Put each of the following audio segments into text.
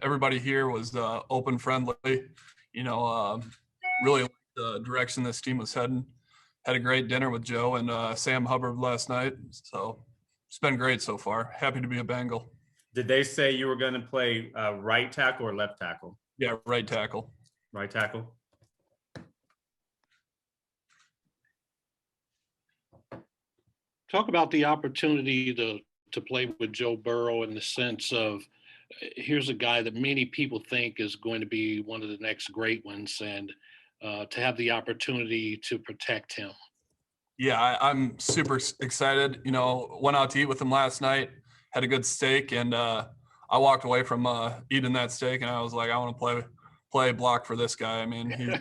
everybody here was open, friendly. Really liked the direction this team was heading. Had a great dinner with Joe and Sam Hubbard last night. So it's been great so far. Happy to be a Bengal. Did they say you were going to play right tackle or left tackle? Yeah, right tackle. Right tackle. Talk about the opportunity to play with Joe Burrow in the sense of here's a guy that many people think is going to be one of the next great ones, and to have the opportunity to protect him. Yeah, I'm super excited. Went out to eat with him last night, had a good steak, and I walked away from eating that steak, and I was like, I want to play block for this guy. I mean, he's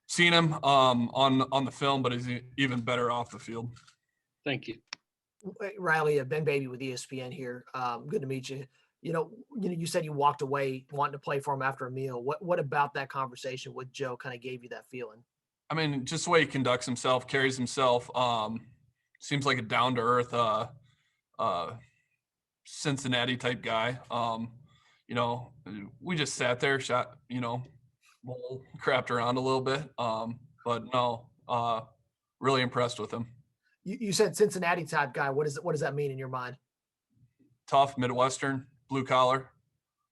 seen him on the film, but he's even better off the field. Thank you. Riley, Ben Baby with ESPN here. Good to meet you. You said you walked away wanting to play for him after a meal. What about that conversation with Joe kind of gave you that feeling? I mean, just the way he conducts himself, carries himself, seems like a down-to-earth Cincinnati type guy. We just sat there, crapped around a little bit. But no, really impressed with him. You said Cincinnati type guy. What does that mean in your mind? Tough, Midwestern, blue collar,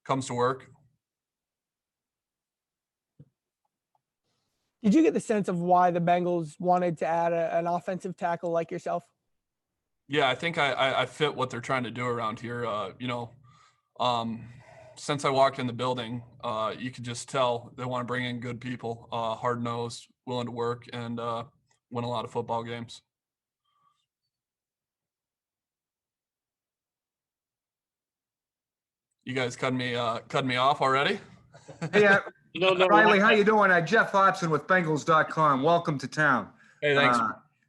comes to work. Did you get the sense of why the Bengals wanted to add an offensive tackle like yourself? Yeah, I think I fit what they're trying to do around here. Since I walked in the building, you could just tell they want to bring in good people, hard-nosed, willing to work, and win a lot of football games. You guys cut me off already? Hey, No, Riley, how you doing? Jeff Hobson with Bengals.com. Welcome to town. Hey, thanks.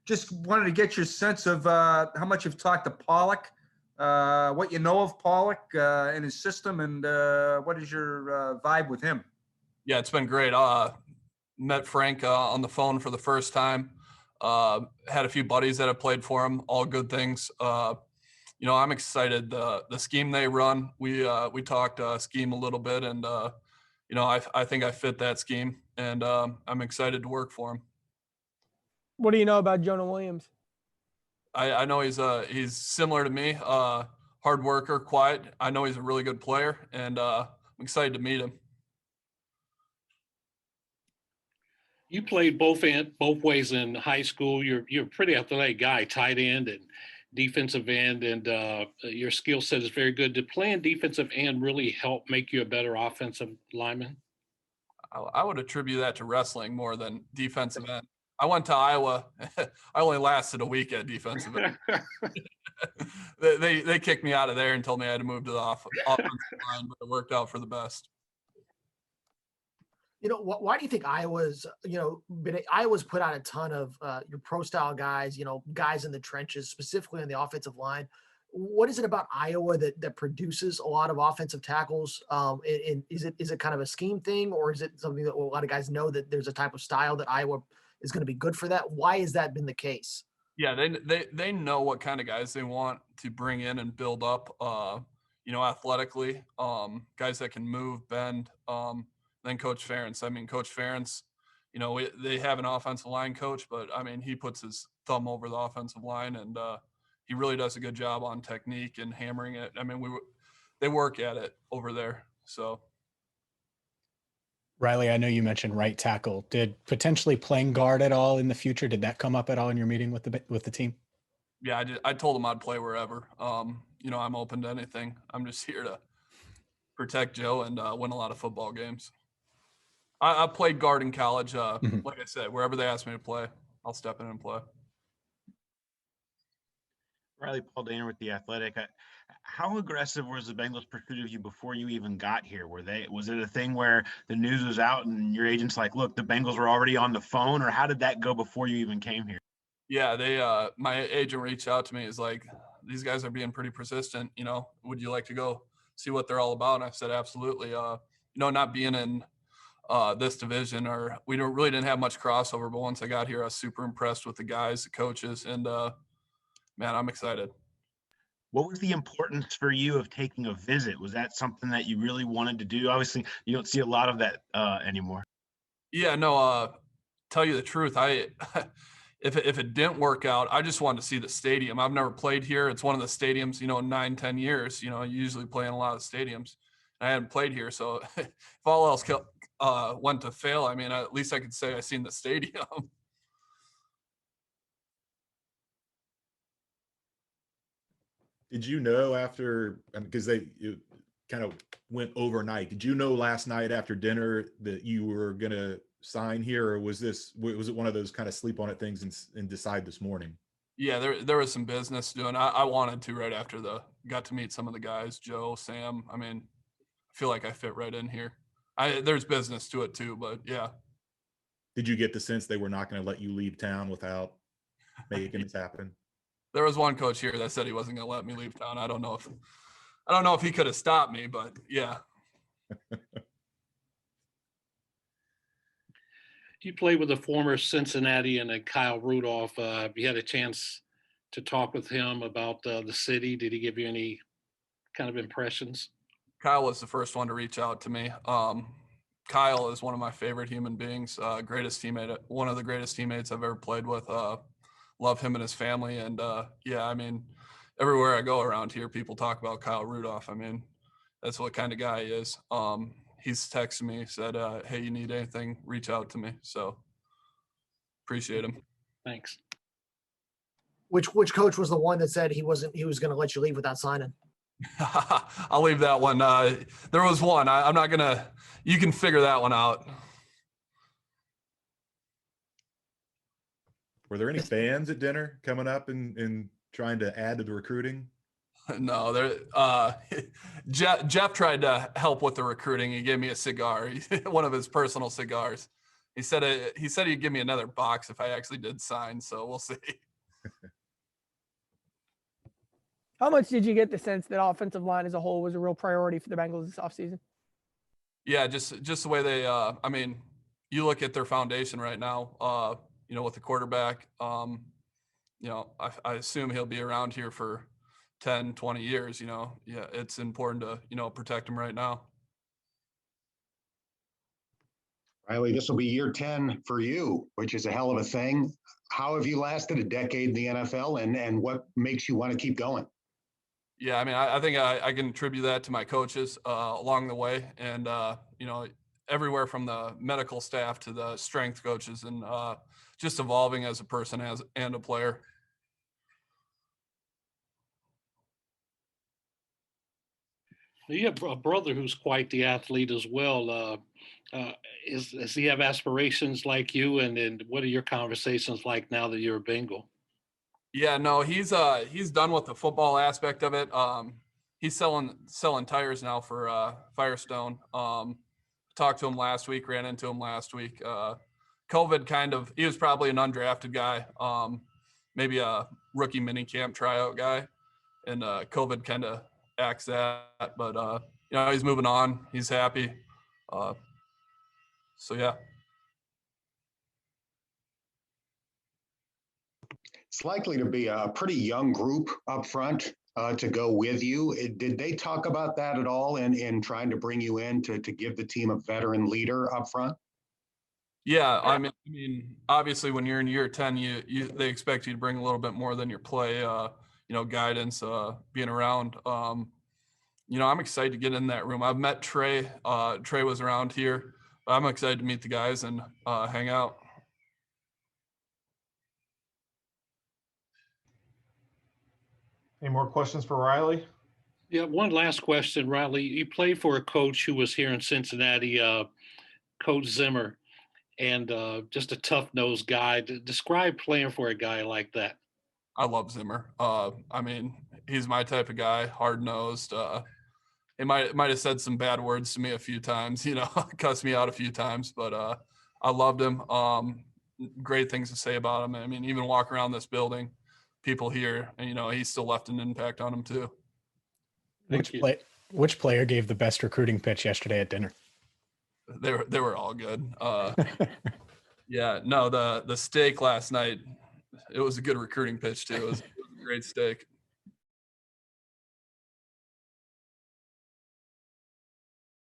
Just wanted to get your sense of how much you've talked to Pollock, what you know of Pollock and his system, and what is your vibe with him? Yeah, it's been great. Met Frank on the phone for the first time. Had a few buddies that have played for him. All good things. I'm excited. The scheme they run, we talked scheme a little bit, and I think I fit that scheme, and I'm excited to work for him. What do you know about Jonah Williams? I know he's similar to me, hard worker, quiet. I know he's a really good player, and I'm excited to meet him. You played both ways in high school. You're a pretty athletic guy, tight end and defensive end, and your skill set is very good. Did playing defensive end really help make you a better offensive lineman? I would attribute that to wrestling more than defensive end. I went to Iowa. I only lasted a week at defensive end. They kicked me out of there and told me I had to move to the offensive line, but it worked out for the best. Why do you think Iowa's put out a ton of your pro style guys, guys in the trenches, specifically on the offensive line? What is it about Iowa that produces a lot of offensive tackles? And is it kind of a scheme thing, or is it something that a lot of guys know that there's a type of style that Iowa is going to be good for that? Why has that been the case? Yeah, they know what kind of guys they want to bring in and build up, athletically, guys that can move, bend. Then Coach Ferentz. I mean, Coach Ferentz, they have an offensive line coach, but I mean, he puts his thumb over the offensive line, and he really does a good job on technique and hammering it. I mean, they work at it over there. So, Riley, I know you mentioned right tackle. Did potentially playing guard at all in the future? Did that come up at all in your meeting with the team? Yeah, I told them I'd play wherever. I'm open to anything. I'm just here to protect Joe and win a lot of football games. I played guard in college. Like I said, wherever they ask me to play, I'll step in and play. Riley, Paul Dana with The Athletic. How aggressive was the Bengals' pursuit of you before you even got here? Was it a thing where the news was out and your agent's like, look, the Bengals were already on the phone, or how did that go before you even came here? Yeah, my agent reached out to me. He's like, these guys are being pretty persistent. Would you like to go see what they're all about? And I said, absolutely. Not being in this division, or we really didn't have much crossover, but once I got here, I was super impressed with the guys, the coaches, and man, I'm excited. What was the importance for you of taking a visit? Was that something that you really wanted to do? Obviously, you don't see a lot of that anymore. Yeah, no, tell you the truth, I if it didn't work out, I just wanted to see the stadium. I've never played here. It's one of the stadiums, in 9-10 years, you usually play in a lot of stadiums. I hadn't played here, so if all else went to fail, I mean, at least I could say I seen the stadium. Did you know after, because it kind of went overnight, did you know last night after dinner that you were going to sign here, or was it one of those kind of sleep on it things and decide this morning? Yeah, there was some business doing. I wanted to right after got to meet some of the guys, Joe, Sam. I mean, I feel like I fit right in here. There's business to it too, but yeah. Did you get the sense they were not going to let you leave town without making this happen? There was one coach here that said he wasn't going to let me leave town. I don't know if he could have stopped me, but yeah. You played with the former Cincinnati and Kyle Rudolph. You had a chance to talk with him about the city. Did he give you any kind of impressions? Kyle was the first one to reach out to me. Kyle is one of my favorite human beings, greatest teammate, one of the greatest teammates I've ever played with. Love him and his family. And yeah, I mean, everywhere I go around here, people talk about Kyle Rudolph. I mean, that's what kind of guy he is. He's texted me, said, hey, you need anything, reach out to me. So appreciate him. Thanks. Which coach was the one that said he was going to let you leave without signing? I'll leave that one. There was one. I'm not going to – you can figure that one out. Were there any fans at dinner coming up and trying to add to the recruiting? No, Jeff tried to help with the recruiting. He gave me a cigar, one of his personal cigars. He said he'd give me another box if I actually did sign. So we'll see. How much did you get the sense that offensive line as a whole was a real priority for the Bengals this offseason? Yeah, just the way they. I mean, you look at their foundation right now. With the quarterback. I assume he'll be around here for 10, 20 years. Yeah, it's important to protect him right now. Riley, this will be year 10 for you, which is a hell of a thing. How have you lasted a decade in the NFL, and what makes you want to keep going? Yeah, I mean, I think I can attribute that to my coaches along the way, and everywhere from the medical staff to the strength coaches, and just evolving as a person and a player. You have a brother who's quite the athlete as well. Does he have aspirations like you? And what are your conversations like now that you're a Bengal? Yeah, no, he's done with the football aspect of it. He's selling tires now for Firestone. Talked to him last week, ran into him last week. COVID he was probably an undrafted guy, maybe a rookie mini camp tryout guy, and COVID kind of axed that. But he's moving on. He's happy. So yeah. It's likely to be a pretty young group up front to go with you. Did they talk about that at all in trying to bring you in to give the team a veteran leader up front? Yeah, I mean, obviously, when you're in year 10, they expect you to bring a little bit more than your play, guidance, being around. I'm excited to get in that room. I've met Trey. Trey was around here. I'm excited to meet the guys and hang out. Any more questions for Riley? Yeah, one last question, Riley. You played for a coach who was here in Cincinnati, Coach Zimmer, and just a tough-nosed guy. Describe playing for a guy like that. I love Zimmer. I mean, he's my type of guy, hard-nosed. He might have said some bad words to me a few times, cussed me out a few times, but I loved him. Great things to say about him. I mean, even walk around this building, people here, and he still left an impact on him too. Which player gave the best recruiting pitch yesterday at dinner? They were all good. Yeah, no, the steak last night, it was a good recruiting pitch too. It was a great steak.